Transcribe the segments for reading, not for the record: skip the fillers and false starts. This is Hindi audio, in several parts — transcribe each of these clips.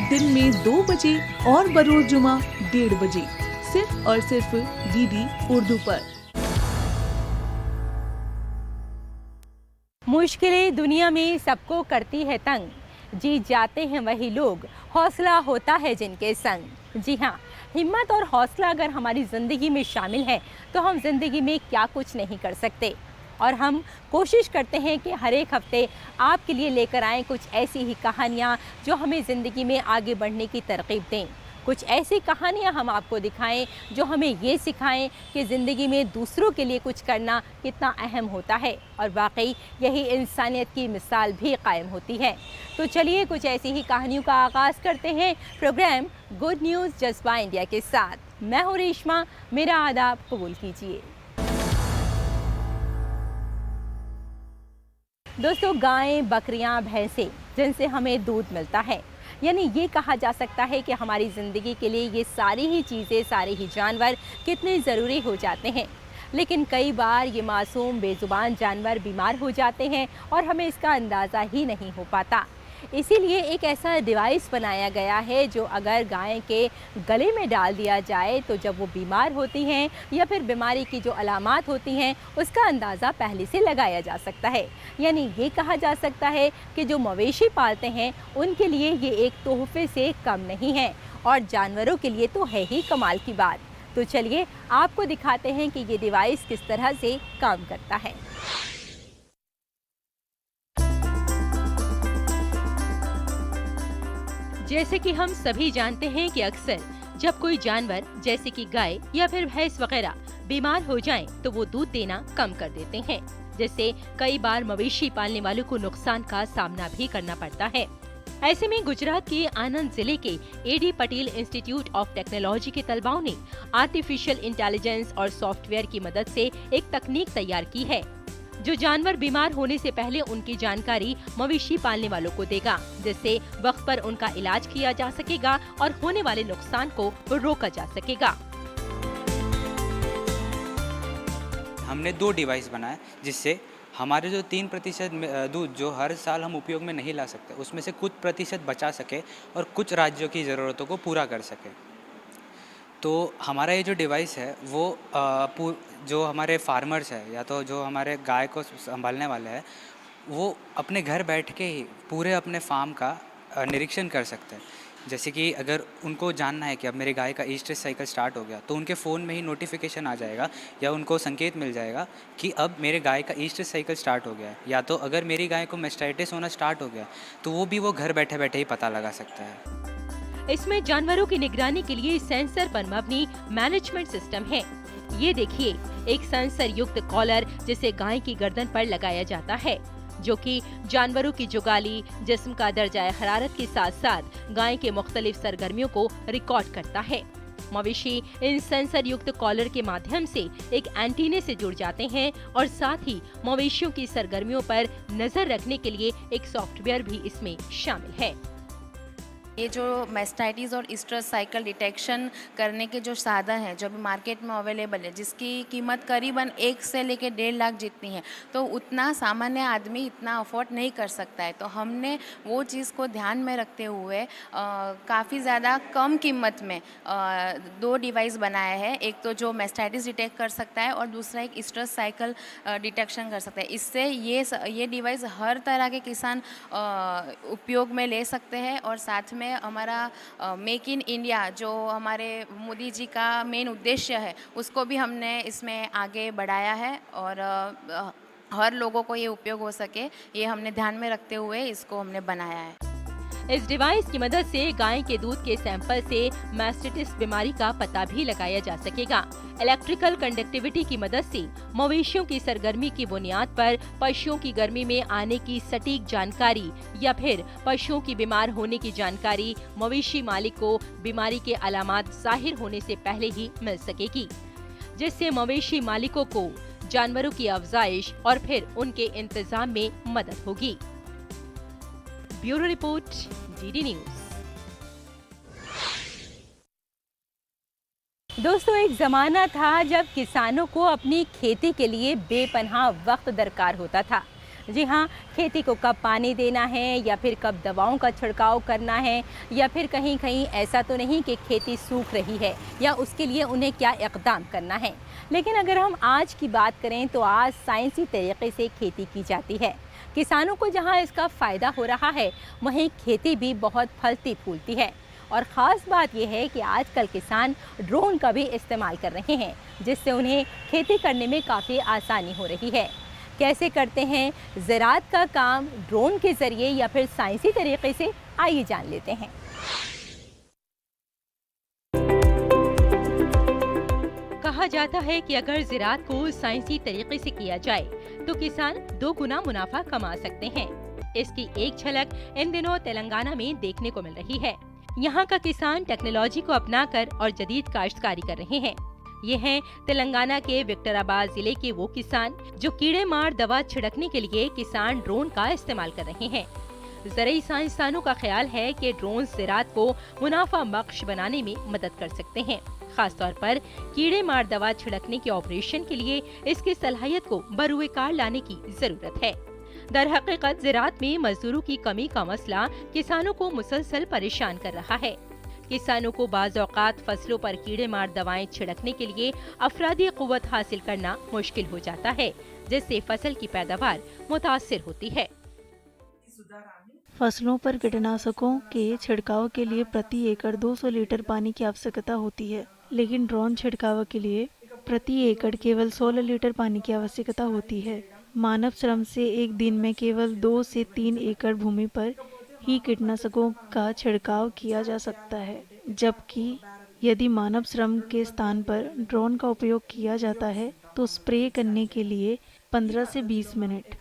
दिन में 2 बजे और बरोज जुमा 1:30 बजे, सिर्फ और सिर्फ डीडी उर्दू पर। मुश्किलें दुनिया में सबको करती है तंग, जीत जाते हैं वही लोग, हौसला होता है जिनके संग। जी हाँ, हिम्मत और हौसला अगर हमारी ज़िंदगी में शामिल है तो हम ज़िंदगी में क्या कुछ नहीं कर सकते। और हम कोशिश करते हैं कि हर एक हफ्ते आपके लिए लेकर आएँ कुछ ऐसी ही कहानियाँ जो हमें ज़िंदगी में आगे बढ़ने की तरकीब दें। कुछ ऐसी कहानियाँ हम आपको दिखाएं जो हमें ये सिखाएं कि ज़िंदगी में दूसरों के लिए कुछ करना कितना अहम होता है और वाकई यही इंसानियत की मिसाल भी कायम होती है। तो चलिए कुछ ऐसी ही कहानियों का आगाज़ करते हैं प्रोग्राम गुड न्यूज़ जज्बा इंडिया के साथ। मैं हूँ रेशमा, मेरा आदाब कबूल कीजिए। दोस्तों, गायें, बकरियां, भैंसें जिनसे हमें दूध मिलता है, यानी ये कहा जा सकता है कि हमारी ज़िंदगी के लिए ये सारी ही चीज़ें, सारे ही जानवर कितने ज़रूरी हो जाते हैं। लेकिन कई बार ये मासूम बेज़ुबान जानवर बीमार हो जाते हैं और हमें इसका अंदाज़ा ही नहीं हो पाता। इसीलिए एक ऐसा डिवाइस बनाया गया है जो अगर गाय के गले में डाल दिया जाए तो जब वो बीमार होती हैं या फिर बीमारी की जो अलामात होती हैं उसका अंदाज़ा पहले से लगाया जा सकता है। यानी ये कहा जा सकता है कि जो मवेशी पालते हैं उनके लिए ये एक तोहफे से कम नहीं है और जानवरों के लिए तो है ही कमाल की बात। तो चलिए आपको दिखाते हैं कि ये डिवाइस किस तरह से काम करता है। जैसे कि हम सभी जानते हैं कि अक्सर जब कोई जानवर जैसे कि गाय या फिर भैंस वगैरह बीमार हो जाएं, तो वो दूध देना कम कर देते हैं, जिससे कई बार मवेशी पालने वालों को नुकसान का सामना भी करना पड़ता है। ऐसे में गुजरात के आनंद जिले के A D Patel Institute of Technology के तलबाओं ने आर्टिफिशियल इंटेलिजेंस और सॉफ्टवेयर की मदद से एक तकनीक तैयार की है जो जानवर बीमार होने से पहले उनकी जानकारी मवेशी पालने वालों को देगा, जिससे वक्त पर उनका इलाज किया जा सकेगा और होने वाले नुकसान को रोका जा सकेगा। हमने 2 डिवाइस बनाए जिससे हमारे जो 3% दूध जो हर साल हम उपयोग में नहीं ला सकते उसमें से कुछ प्रतिशत बचा सके और कुछ राज्यों की ज़रूरतों को पूरा कर सके। तो हमारा ये जो डिवाइस है वो जो हमारे फार्मर्स है या तो जो हमारे गाय को संभालने वाले हैं वो अपने घर बैठ के ही पूरे अपने फार्म का निरीक्षण कर सकते हैं। जैसे कि अगर उनको जानना है कि अब मेरे गाय का ईस्ट्रेस साइकिल स्टार्ट हो गया तो उनके फ़ोन में ही नोटिफिकेशन आ जाएगा या उनको संकेत मिल जाएगा कि अब मेरे गाय का ईस्ट्रेस साइकिल स्टार्ट हो गया है। या तो अगर मेरी गाय को मैस्टाइटिस होना स्टार्ट हो गया तो वो घर बैठे बैठे ही पता लगा सकता है। इसमें जानवरों की निगरानी के लिए सेंसर पर मबनी मैनेजमेंट सिस्टम है। ये देखिए, एक सेंसर युक्त कॉलर जिसे गाय की गर्दन पर लगाया जाता है, जो कि जानवरों की जुगाली, जिस्म का दर्जा हरारत के साथ साथ गाय के मुख्तलिफ सरगर्मियों को रिकॉर्ड करता है। मवेशी इन सेंसर युक्त कॉलर के माध्यम से एक एंटीने से जुड़ जाते हैं और साथ ही मवेशियों की सरगर्मियों पर नजर रखने के लिए एक सॉफ्टवेयर भी इसमें शामिल है। ये जो मैस्टाइटिस और ईस्ट्रेस साइकिल डिटेक्शन करने के जो साधन हैं जो भी मार्केट में अवेलेबल है, जिसकी कीमत करीबन 1 से लेकर 1.5 लाख जितनी है, तो उतना सामान्य आदमी इतना अफोर्ड नहीं कर सकता है। तो हमने वो चीज़ को ध्यान में रखते हुए काफ़ी ज़्यादा कम कीमत में 2 डिवाइस बनाया है। एक तो जो मैस्टाइटिस डिटेक्ट कर सकता है और दूसरा एक ईस्ट्रेस साइकिल डिटेक्शन कर सकता है। इससे ये डिवाइस हर तरह के किसान उपयोग में ले सकते हैं और साथ में हमारा मेक इन इंडिया जो हमारे मोदी जी का मेन उद्देश्य है उसको भी हमने इसमें आगे बढ़ाया है और हर लोगों को ये उपयोग हो सके, ये हमने ध्यान में रखते हुए इसको हमने बनाया है। इस डिवाइस की मदद से गाय के दूध के सैंपल से मैस्टाइटिस बीमारी का पता भी लगाया जा सकेगा। इलेक्ट्रिकल कंडक्टिविटी की मदद से मवेशियों की सरगर्मी की बुनियाद पर पशुओं की गर्मी में आने की सटीक जानकारी या फिर पशुओं की बीमार होने की जानकारी मवेशी मालिक को बीमारी के अलामात जाहिर होने से पहले ही मिल सकेगी, जिससे मवेशी मालिकों को जानवरों की अफजाइश और फिर उनके इंतजाम में मदद होगी। Bureau report, DD news. दोस्तों, एक ज़माना था जब किसानों को अपनी खेती के लिए बेपनाह वक्त दरकार होता था। जी हाँ, खेती को कब पानी देना है या फिर कब दवाओं का छिड़काव करना है, या फिर कहीं कहीं ऐसा तो नहीं कि खेती सूख रही है या उसके लिए उन्हें क्या इक़दाम करना है। लेकिन अगर हम आज की बात करें तो आज साइंसी तरीके से खेती की जाती है। किसानों को जहाँ इसका फ़ायदा हो रहा है वहीं खेती भी बहुत फलती फूलती है। और ख़ास बात यह है कि आजकल किसान ड्रोन का भी इस्तेमाल कर रहे हैं, जिससे उन्हें खेती करने में काफ़ी आसानी हो रही है। कैसे करते हैं ज़राअत का काम ड्रोन के ज़रिए या फिर साइंसी तरीके से, आइए जान लेते हैं। कहा जाता है कि अगर ज़राअत को साइंसी तरीके से किया जाए तो किसान 2 गुना मुनाफा कमा सकते हैं। इसकी एक झलक इन दिनों तेलंगाना में देखने को मिल रही है। यहाँ का किसान टेक्नोलॉजी को अपनाकर और जदीद काश्तकारी कर रहे हैं। ये हैं तेलंगाना के विक्टोराबाद जिले के वो किसान जो कीड़े मार दवा छिड़कने के लिए किसान ड्रोन का इस्तेमाल कर रहे हैं। ज़रूरी साइंसदानों का ख्याल है कि ड्रोन ज़राअत को मुनाफा बख्श बनाने में मदद कर सकते हैं। खास तौर पर कीड़े मार दवा छिड़कने के ऑपरेशन के लिए इसकी सलाहियत को बरूए कार लाने की जरूरत है। दरहकीकत ज़राअत में मजदूरों की कमी का मसला किसानों को मुसलसल परेशान कर रहा है। किसानों को बाज़ औक़ात फसलों पर कीड़े मार दवाएं छिड़कने के लिए अफरादी क़ुव्वत हासिल करना मुश्किल हो जाता है, जिससे फसल की पैदावार मुतासिर होती है। फसलों पर कीटनाशकों के छिड़काव के लिए प्रति एकड़ 200 लीटर पानी की आवश्यकता होती है, लेकिन ड्रोन छिड़काव के लिए प्रति एकड़ केवल 16 लीटर पानी की आवश्यकता होती है। मानव श्रम से एक दिन में केवल 2 से 3 एकड़ भूमि पर ही कीटनाशकों का छिड़काव किया जा सकता है, जबकि यदि मानव श्रम के स्थान पर ड्रोन का उपयोग किया जाता है तो स्प्रे करने के लिए 15 से 20 मिनट।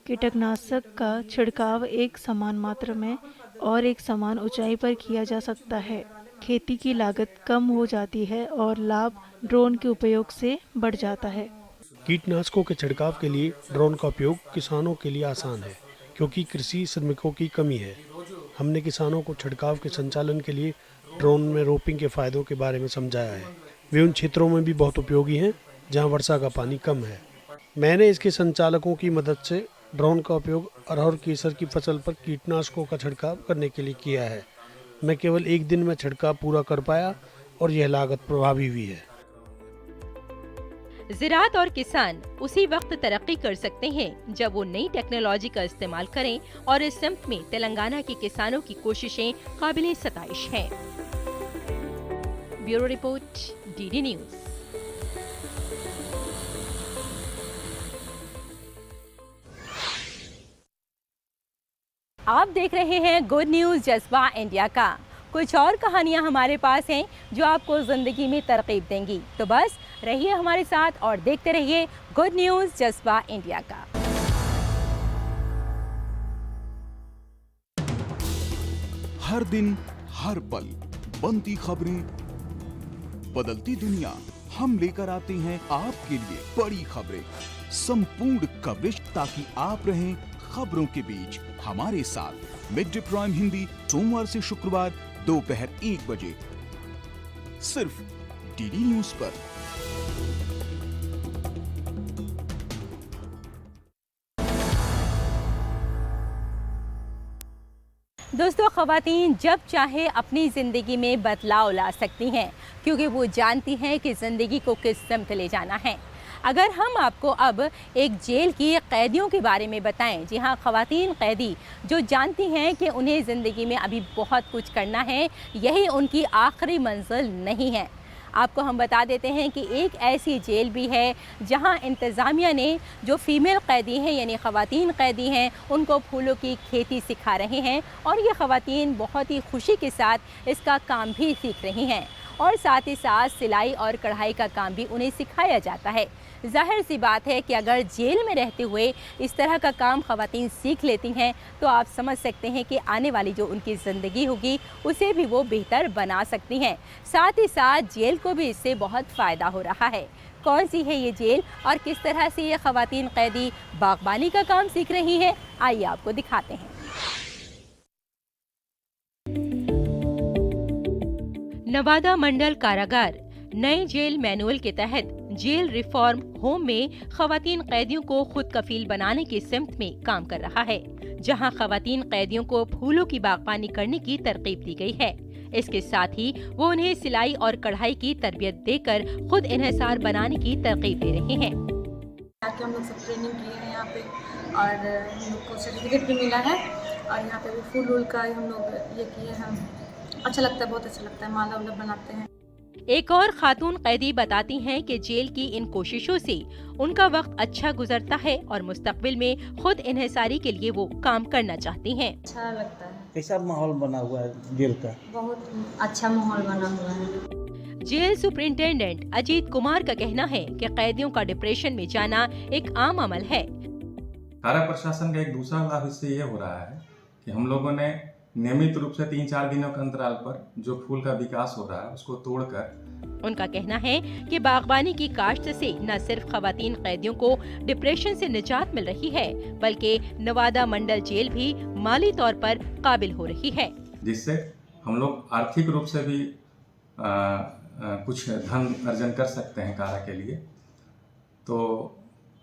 कीटनाशक का छिड़काव एक समान मात्रा में और एक समान ऊंचाई पर किया जा सकता है। खेती की लागत कम हो जाती है और लाभ ड्रोन के उपयोग से बढ़ जाता है। कीटनाशकों के छिड़काव के लिए ड्रोन का उपयोग किसानों के लिए आसान है, क्योंकि कृषि श्रमिकों की कमी है। हमने किसानों को छिड़काव के संचालन के लिए ड्रोन में रोपिंग के फायदों के बारे में समझाया है। वे उन क्षेत्रों में भी बहुत उपयोगी हैं जहां वर्षा का पानी कम है। मैंने इसके संचालकों की मदद से ड्रोन का उपयोग अरहर केसर की फसल पर कीटनाशकों का छिड़काव करने के लिए किया है। मैं केवल एक दिन में छिड़काव पूरा कर पाया और यह लागत प्रभावी भी है। ज़राअत और किसान उसी वक्त तरक्की कर सकते हैं जब वो नई टेक्नोलॉजी का इस्तेमाल करें, और इस सिमत में तेलंगाना के किसानों की कोशिशें काबिले सताइश हैं। Bureau report, DD news. आप देख रहे हैं गुड न्यूज़ जज्बा इंडिया का। कुछ और कहानियां हमारे पास हैं जो आपको ज़िंदगी में तरकीब देंगी। तो बस रहिए हमारे साथ और देखते रहिए गुड न्यूज़ जज्बा इंडिया का। हर दिन हर पल बनती खबरें, बदलती दुनिया, हम लेकर आते हैं आपके लिए बड़ी खबरें, संपूर्ण कवरेज, ताकि आप रहें खबरों के बीच हमारे साथ। मिड डे प्राइम हिंदी सोमवार से शुक्रवार दोपहर 1 बजे सिर्फ डीडी न्यूज़ पर। दोस्तों, ख़वातीन जब चाहे अपनी ज़िंदगी में बदलाव ला सकती हैं, क्योंकि वो जानती हैं कि ज़िंदगी को किस समत ले जाना है। अगर हम आपको अब एक जेल की कैदियों के बारे में बताएं, जी हाँ, ख़वातीन कैदी जो जानती हैं कि उन्हें ज़िंदगी में अभी बहुत कुछ करना है, यही उनकी आखिरी मंजिल नहीं है। आपको हम बता देते हैं कि एक ऐसी जेल भी है जहां इंतज़ामिया ने जो फ़ीमेल कैदी हैं यानी ख़वातीन कैदी हैं उनको फूलों की खेती सिखा रहे हैं, और ये ख़वातीन बहुत ही खुशी के साथ इसका काम भी सीख रही हैं, और साथ ही साथ सिलाई और कढ़ाई का काम भी उन्हें सिखाया जाता है। ज़ाहिर सी बात है कि अगर जेल में रहते हुए इस तरह का काम ख़वातीन सीख लेती हैं तो आप समझ सकते हैं कि आने वाली जो उनकी ज़िंदगी होगी उसे भी वो बेहतर बना सकती हैं। साथ ही साथ जेल को भी इससे बहुत फ़ायदा हो रहा है। कौन सी है ये जेल और किस तरह से ये ख़वातीन कैदी बागबानी का काम सीख रही हैं, आइए आपको दिखाते हैं। नवादा मंडल कारागार नए जेल मैनुअल के तहत जेल रिफॉर्म होम में खवातीन कैदियों को खुद कफील बनाने की सिमत में काम कर रहा है, जहां खवातीन कैदियों को फूलों की बागबानी करने की तरकीब दी गई है। इसके साथ ही वो उन्हें सिलाई और कढ़ाई की तरबियत देकर खुद इन्हिसार बनाने की तरकीब दे रहे हैं। आके हम लोग सब ट्रेनिंग किए हैं यहाँ पे और हम लोग को सर्टिफिकेट भी मिला है और यहाँ पे वो फूल वूल का हम लोग ये किए हैं। अच्छा लगता है, बहुत अच्छा लगता है, माला वाला बनाते हैं। एक और खातून कैदी बताती हैं कि जेल की इन कोशिशों से उनका वक्त अच्छा गुजरता है और मुस्तकबिल में खुद इन्हिसारी के लिए वो काम करना चाहती हैं। अच्छा लगता है। कैसा माहौल बना हुआ है जेल का? बहुत अच्छा माहौल बना हुआ है। जेल सुपरिंटेंडेंट अजीत कुमार का कहना है कि कैदियों का डिप्रेशन में जाना एक आम अमल है। कारा प्रशासन का एक दूसरा लाभ इससे ये हो रहा है कि हम लोगों ने नियमित रूप से 3-4 दिनों के अंतराल पर जो फूल का विकास हो रहा है उसको तोड़कर। उनका कहना है कि बागबानी की काश्त से न सिर्फ खवातीन कैदियों को डिप्रेशन से निजात मिल रही है, बल्कि नवादा मंडल जेल भी माली तौर पर काबिल हो रही है, जिससे हम लोग आर्थिक रूप से भी कुछ धन अर्जन कर सकते हैं कारा के लिए। तो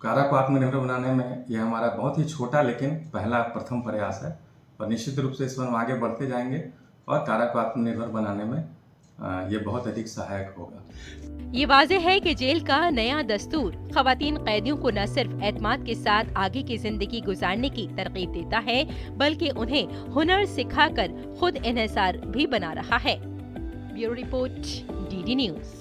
कारा को आत्मनिर्भर बनाने में यह हमारा बहुत ही छोटा लेकिन पहला प्रथम प्रयास है और निश्चित रूप से इसमें हम आगे बढ़ते जाएंगे और कारा को आत्मनिर्भर बनाने में ये बहुत अधिक सहायक होगा। ये वाज़ेह है कि जेल का नया दस्तूर खवातीन कैदियों को न सिर्फ एतमाद के साथ आगे की जिंदगी गुजारने की तरकीब देता है, बल्कि उन्हें हुनर सिखाकर खुद इन्हिसार भी बना रहा है। Bureau report, DD news.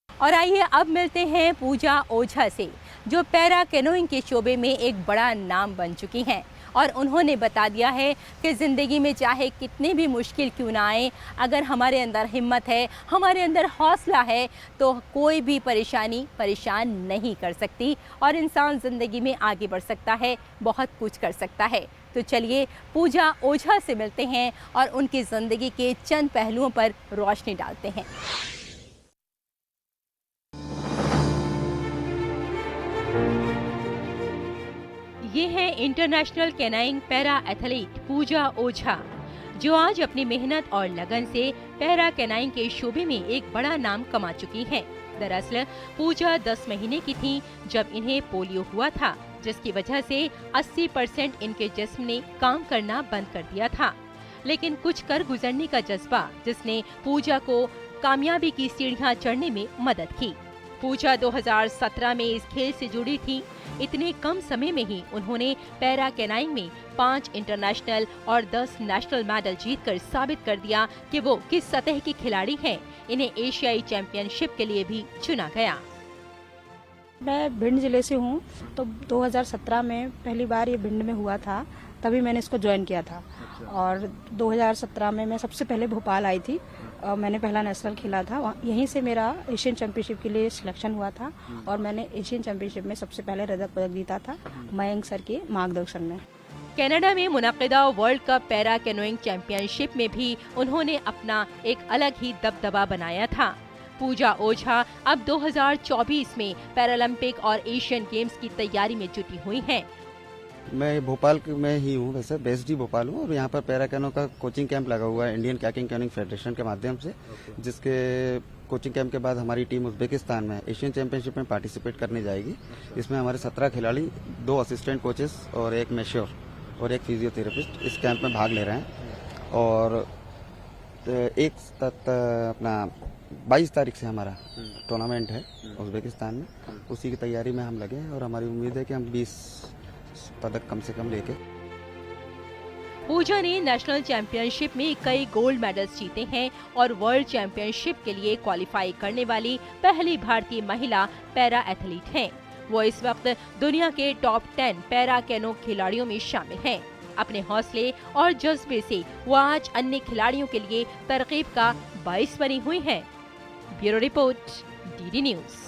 और आइए अब मिलते हैं पूजा ओझा से, जो पैरा कैनोइंग के शोबे में एक बड़ा नाम बन चुकी हैं और उन्होंने बता दिया है कि ज़िंदगी में चाहे कितनी भी मुश्किल क्यों ना आए, अगर हमारे अंदर हिम्मत है, हमारे अंदर हौसला है, तो कोई भी परेशानी परेशान नहीं कर सकती और इंसान ज़िंदगी में आगे बढ़ सकता है, बहुत कुछ कर सकता है। तो चलिए पूजा ओझा से मिलते हैं और उनकी ज़िंदगी के चंद पहलुओं पर रोशनी डालते हैं। ये है इंटरनेशनल कैनाइंग पैरा एथलीट पूजा ओझा, जो आज अपनी मेहनत और लगन से पैरा कैनाइंग के शोबे में एक बड़ा नाम कमा चुकी हैं। दरअसल पूजा 10 महीने की थी जब इन्हें पोलियो हुआ था, जिसकी वजह से 80% इनके जिस्म ने काम करना बंद कर दिया था। लेकिन कुछ कर गुजरने का जज्बा जिसने पूजा को कामयाबी की सीढ़ियां चढ़ने में मदद की। पूजा 2017 में इस खेल से जुड़ी थी। इतने कम समय में ही उन्होंने पैरा कैनाइंग में 5 इंटरनेशनल और 10 नेशनल मेडल जीतकर साबित कर दिया कि वो किस सतह की खिलाड़ी हैं। इन्हें एशियाई चैंपियनशिप के लिए भी चुना गया। मैं भिंड जिले से हूँ, तो 2017 में पहली बार ये भिंड में हुआ था, तभी मैंने इसको ज्वाइन किया था। और 2017 में मैं सबसे पहले भोपाल आई थी, मैंने पहला नेशनल खेला था, यहीं से मेरा एशियन चैंपियनशिप के लिए सिलेक्शन हुआ था और मैंने एशियन चैंपियनशिप में सबसे पहले रजत पदक जीता था मयंक सर के मार्गदर्शन में। कनाडा में मुनक़िदा world cup para canoeing championship में भी उन्होंने अपना एक अलग ही दबदबा बनाया था। पूजा ओझा अब 2024 में पैरालंपिक और एशियन गेम्स की तैयारी में जुटी हुई हैं। मैं भोपाल में ही हूँ, वैसे बेस्ड ही भोपाल हूँ और यहाँ पर पैरा कैनो का कोचिंग कैंप लगा हुआ है इंडियन कैकिंग कैनिंग फेडरेशन के माध्यम से, जिसके कोचिंग कैंप के बाद हमारी टीम उज्बेकिस्तान में एशियन चैंपियनशिप में पार्टिसिपेट करने जाएगी। इसमें हमारे 17 खिलाड़ी, 2 असिस्टेंट कोचेस और 1 मैश्योर और 1 फिजियोथेरेपिस्ट इस कैंप में भाग ले रहे हैं। और अपना 22 तारीख से हमारा टूर्नामेंट है उज्बेकिस्तान में, उसी की तैयारी में हम लगे हैं और हमारी उम्मीद है कि हम 20 पदक कम से कम लेके। पूजा ने नेशनल चैंपियनशिप में कई गोल्ड मेडल्स जीते हैं और वर्ल्ड चैंपियनशिप के लिए क्वालिफाई करने वाली पहली भारतीय महिला पैरा एथलीट हैं। वो इस वक्त दुनिया के टॉप 10 पैरा कैनो खिलाड़ियों में शामिल हैं। अपने हौसले और जज्बे से वो आज अन्य खिलाड़ियों के लिए तरकीब का बाइस बनी हुई हैं। Bureau report, DD news.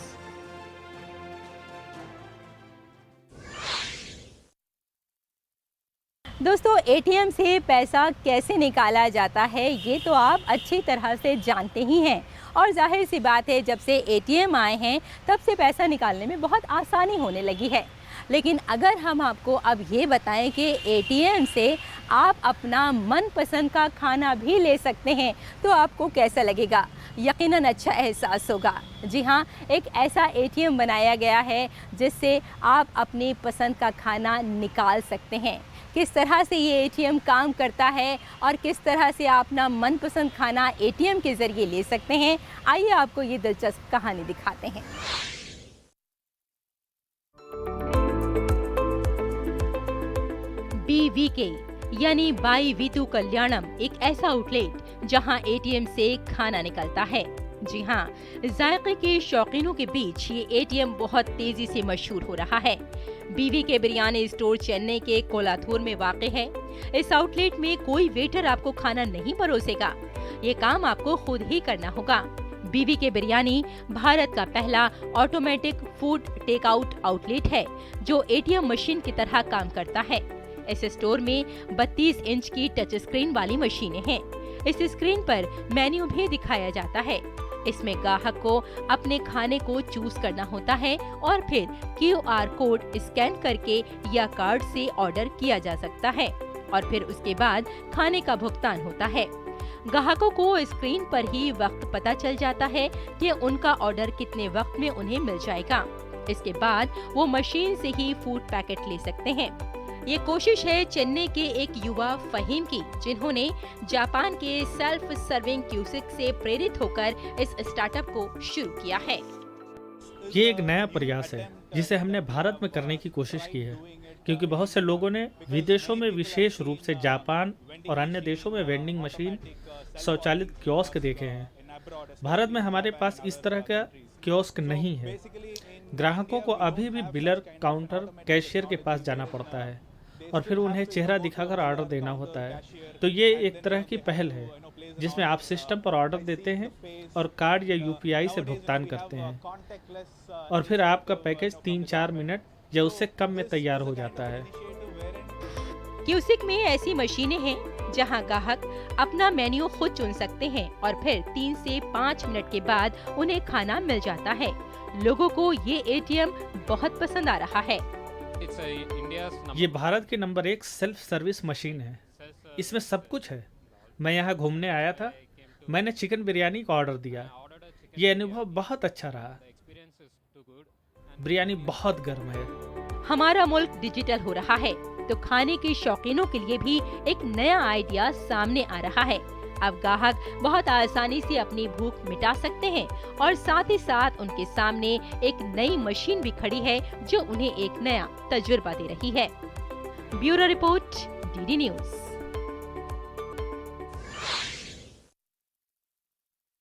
दोस्तों, एटीएम से पैसा कैसे निकाला जाता है ये तो आप अच्छी तरह से जानते ही हैं और जाहिर सी बात है जब से एटीएम आए हैं तब से पैसा निकालने में बहुत आसानी होने लगी है। लेकिन अगर हम आपको अब ये बताएं कि एटीएम से आप अपना मनपसंद का खाना भी ले सकते हैं तो आपको कैसा लगेगा? यकीनन अच्छा एहसास होगा। जी हाँ, एक ऐसा एटीएम बनाया गया है जिससे आप अपनी पसंद का खाना निकाल सकते हैं। किस तरह से ये एटीएम काम करता है और किस तरह से आप अपना मनपसंद खाना एटीएम के ज़रिए ले सकते हैं, आइए आपको ये दिलचस्प कहानी दिखाते हैं। BVK यानी बाई वीतु कल्याणम एक ऐसा आउटलेट जहां एटीएम से खाना निकलता है। जी हाँ, जायके के शौकीनों के बीच ये एटीएम बहुत तेजी से मशहूर हो रहा है। BVK बिरयानी स्टोर चेन्नई के कोलाथूर में वाक़ है। इस आउटलेट में कोई वेटर आपको खाना नहीं परोसेगा, ये काम आपको खुद ही करना होगा। BVK बिरयानी भारत का पहला automatic food take out outlet है जो एटीएम मशीन की तरह काम करता है। इस स्टोर में 32 इंच की टच स्क्रीन वाली मशीनें हैं। इस स्क्रीन पर मेन्यू भी दिखाया जाता है। इसमें ग्राहक को अपने खाने को चूज करना होता है और फिर QR कोड स्कैन करके या कार्ड से ऑर्डर किया जा सकता है और फिर उसके बाद खाने का भुगतान होता है। ग्राहकों को स्क्रीन पर ही वक्त पता चल जाता है कि उनका ऑर्डर कितने वक्त में उन्हें मिल जाएगा। इसके बाद वो मशीन से ही फूड पैकेट ले सकते हैं। ये कोशिश है चेन्नई के एक युवा फहीम की, जिन्होंने जापान के सेल्फ सर्विंग क्यूसिक से प्रेरित होकर इस स्टार्टअप को शुरू किया है। ये एक नया प्रयास है जिसे हमने भारत में करने की कोशिश की है, क्योंकि बहुत से लोगों ने विदेशों में, विशेष रूप से जापान और अन्य देशों में वेंडिंग मशीन, स्वचालित कियोस्क देखे हैं। भारत में हमारे पास इस तरह का कियोस्क नहीं है। ग्राहकों को अभी भी बिलर, काउंटर, कैशियर के पास जाना पड़ता है और फिर उन्हें चेहरा दिखाकर ऑर्डर देना होता है। तो ये एक तरह की पहल है जिसमें आप सिस्टम पर ऑर्डर देते हैं और कार्ड या UPI से भुगतान करते हैं और फिर आपका पैकेज 3-4 मिनट या उससे कम में तैयार हो जाता है। क्यूसिक में ऐसी मशीनें हैं जहां ग्राहक अपना मेन्यू खुद चुन सकते हैं और फिर 3 से 5 मिनट के बाद उन्हें खाना मिल जाता है। लोगों को ये एटीएम बहुत पसंद आ रहा है। ये भारत की नंबर 1 सेल्फ सर्विस मशीन है। इसमें सब कुछ है। मैं यहाँ घूमने आया था, मैंने चिकन बिरयानी का ऑर्डर दिया। ये अनुभव बहुत अच्छा रहा। बिरयानी बहुत गर्म है। हमारा मुल्क डिजिटल हो रहा है तो खाने के शौकीनों के लिए भी एक नया आइडिया सामने आ रहा है। अब ग्राहक बहुत आसानी से अपनी भूख मिटा सकते हैं और साथ ही साथ उनके सामने एक नई मशीन भी खड़ी है जो उन्हें एक नया तजुर्बा दे रही है। Bureau report, DD news.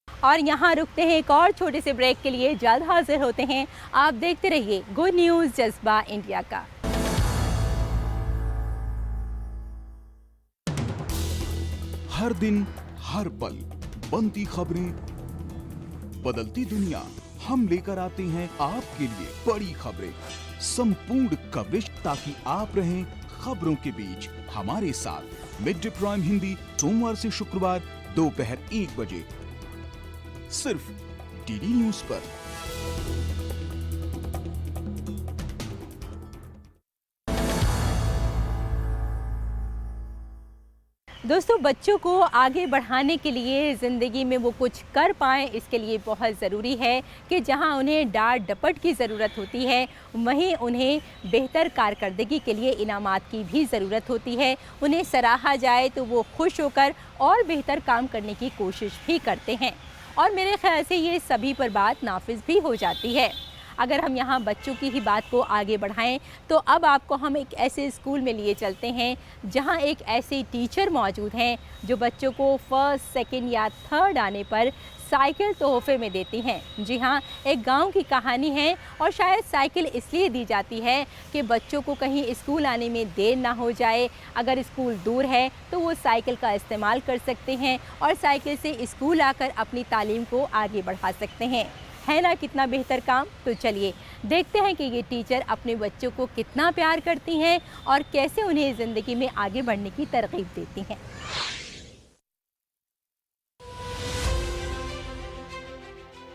और यहाँ रुकते हैं एक और छोटे से ब्रेक के लिए, जल्द हाजिर होते हैं। आप देखते रहिए गुड न्यूज़ जज्बा इंडिया का। हर दिन हर पल बनती खबरें, बदलती दुनिया, हम लेकर आते हैं आपके लिए बड़ी खबरें, संपूर्ण कवरेज, ताकि आप रहें खबरों के बीच हमारे साथ। मिड डे प्राइम हिंदी सोमवार से शुक्रवार दोपहर 1 बजे सिर्फ DD न्यूज़ पर। दोस्तों, बच्चों को आगे बढ़ाने के लिए, ज़िंदगी में वो कुछ कर पाएँ, इसके लिए बहुत ज़रूरी है कि जहां उन्हें डांट डपट की ज़रूरत होती है, वहीं उन्हें बेहतर कारकर्दगी के लिए इनामात की भी ज़रूरत होती है। उन्हें सराहा जाए तो वो खुश होकर और बेहतर काम करने की कोशिश भी करते हैं और मेरे ख्याल से ये सभी पर बात नाफिज भी हो जाती है। अगर हम यहाँ बच्चों की ही बात को आगे बढ़ाएं तो अब आपको हम एक ऐसे स्कूल में लिए चलते हैं जहाँ एक ऐसे टीचर मौजूद हैं जो बच्चों को फर्स्ट, सेकंड या थर्ड आने पर साइकिल तोहफे में देती हैं। जी हाँ, एक गांव की कहानी है और शायद साइकिल इसलिए दी जाती है कि बच्चों को कहीं स्कूल आने में देर ना हो जाए। अगर स्कूल दूर है तो वो साइकिल का इस्तेमाल कर सकते हैं और साइकिल से स्कूल आकर अपनी तालीम को आगे बढ़ा सकते हैं। है ना कितना बेहतर काम? तो चलिए देखते हैं कि ये टीचर अपने बच्चों को कितना प्यार करती हैं और कैसे उन्हें ज़िंदगी में आगे बढ़ने की तरगीब देती हैं।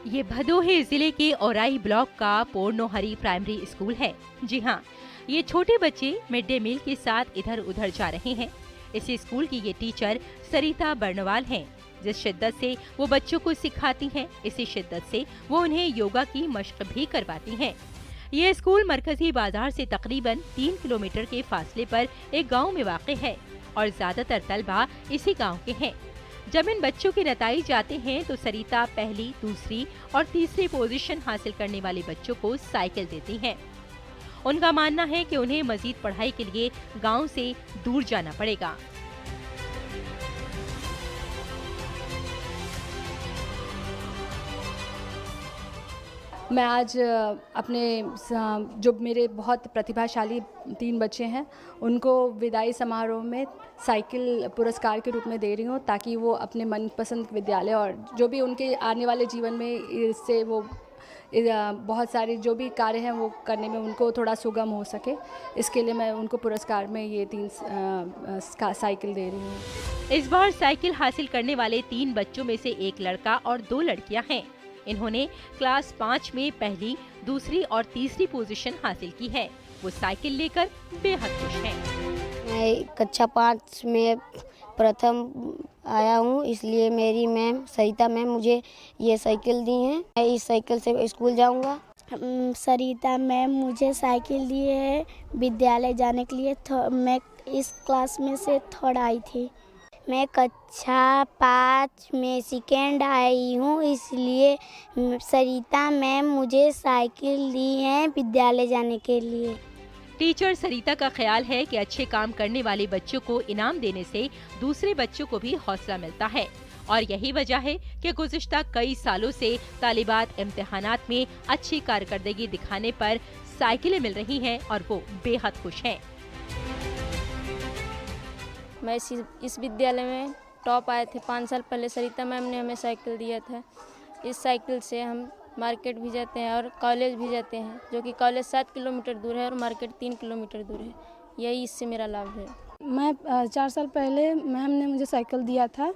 ये भदोही ज़िले के औराई ब्लॉक का पोर्नोहरी प्राइमरी स्कूल है। जी हाँ, ये छोटे बच्चे मिड डे मील के साथ इधर उधर जा रहे हैं। इसी स्कूल की ये टीचर सरिता बर्नवाल हैं। जिस शिद्दत से वो बच्चों को सिखाती हैं, इसी शिद्दत से वो उन्हें योगा की मशक भी करवाती हैं। ये स्कूल मरकजी बाजार से तकरीबन 3 किलोमीटर के फासले पर एक गांव में वाक़ है और ज्यादातर तलबा इसी गांव के हैं। जब इन बच्चों के नताइज आते हैं तो सरिता पहली, दूसरी और तीसरी पोजीशन हासिल करने वाले बच्चों को साइकिल देती हैं। उनका मानना है कि उन्हें मजीद पढ़ाई के लिए गांव से दूर जाना पड़ेगा। मैं आज अपने जो मेरे बहुत प्रतिभाशाली 3 बच्चे हैं उनको विदाई समारोह में साइकिल पुरस्कार के रूप में दे रही हूँ, ताकि वो अपने मनपसंद विद्यालय और जो भी उनके आने वाले जीवन में इससे वो बहुत सारे जो भी कार्य हैं वो करने में उनको थोड़ा सुगम हो सके। इसके लिए मैं उनको पुरस्कार में ये 3 साइकिल दे रही हूँ। इस बार साइकिल हासिल करने वाले 3 बच्चों में से एक लड़का और 2 लड़कियां हैं। इन्होंने क्लास 5 में पहली, दूसरी और तीसरी पोजीशन हासिल की है। वो साइकिल लेकर बेहद खुश हैं। मैं कक्षा 5 में प्रथम आया हूँ, इसलिए मेरी मैम सरिता मैम मुझे ये साइकिल दी है। मैं इस साइकिल से स्कूल जाऊँगा। सरिता मैम मुझे साइकिल दी है विद्यालय जाने के लिए। मैं इस क्लास में से थर्ड आई थी। मैं कक्षा 5 में सेकेंड आई हूँ, इसलिए सरिता मैम मुझे साइकिल दी है विद्यालय जाने के लिए। टीचर सरिता का ख्याल है कि अच्छे काम करने वाले बच्चों को इनाम देने से दूसरे बच्चों को भी हौसला मिलता है और यही वजह है कि गुज़िश्ता कई सालों से तालिबात इम्तिहानात में अच्छी कारकर्दगी दिखाने पर साइकिलें मिल रही हैं और वो बेहद खुश हैं। मैं इस विद्यालय में टॉप आए थे 5 साल पहले। सरिता मैम ने हमें साइकिल दिया था। इस साइकिल से हम मार्केट भी जाते हैं और कॉलेज भी जाते हैं, जो कि कॉलेज 7 किलोमीटर दूर है और मार्केट 3 किलोमीटर दूर है। यही इससे मेरा लाभ है। मैं 4 साल पहले मैम ने मुझे साइकिल दिया था।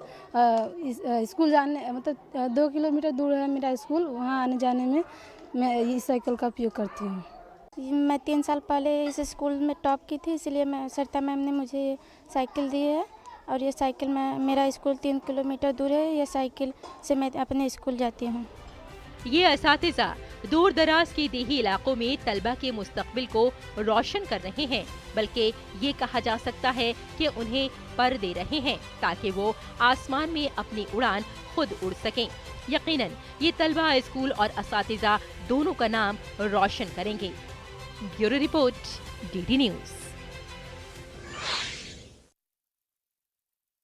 स्कूल जाने मतलब 2 किलोमीटर दूर है मेरा स्कूल, वहाँ आने जाने में मैं इस साइकिल का उपयोग करती हूँ। मैं 3 साल पहले इस स्कूल में टॉप की थी, इसलिए मैं सरिता मैम ने मुझे साइकिल दी है और ये साइकिल में मेरा स्कूल 3 किलोमीटर दूर है। ये साइकिल से मैं अपने स्कूल जाती हूँ। ये असातिज़ा दूर दराज के देही इलाकों में तलबा के मुस्तकबिल को रोशन कर रहे हैं, बल्कि ये कहा जा सकता है कि उन्हें पर दे रहे हैं ताकि वो आसमान में अपनी उड़ान खुद उड़ सकें। यकीनन ये तलबा स्कूल और असातिज़ा दोनों का नाम रोशन करेंगे। Bureau report, DD news.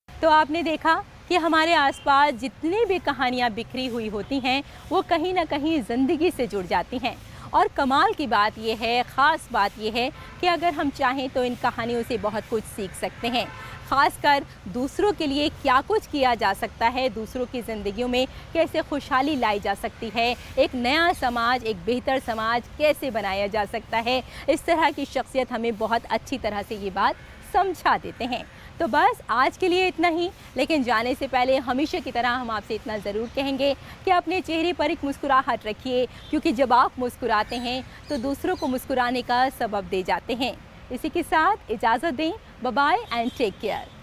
तो आपने देखा कि हमारे आसपास जितनी भी कहानियाँ बिखरी हुई होती हैं वो कहीं ना कहीं ज़िंदगी से जुड़ जाती हैं। और कमाल की बात यह है, ख़ास बात यह है कि अगर हम चाहें तो इन कहानियों से बहुत कुछ सीख सकते हैं। ख़ासकर दूसरों के लिए क्या कुछ किया जा सकता है, दूसरों की ज़िंदगियों में कैसे खुशहाली लाई जा सकती है, एक नया समाज, एक बेहतर समाज कैसे बनाया जा सकता है। इस तरह की शख्सियत हमें बहुत अच्छी तरह से ये बात समझा देते हैं। तो बस आज के लिए इतना ही, लेकिन जाने से पहले हमेशा की तरह हम आपसे इतना ज़रूर कहेंगे कि अपने चेहरे पर एक मुस्कुराहट रखिए, क्योंकि जब आप मुस्कुराते हैं तो दूसरों को मुस्कुराने का सबब दे जाते हैं। इसी के साथ इजाज़त दें। Bye bye and take care.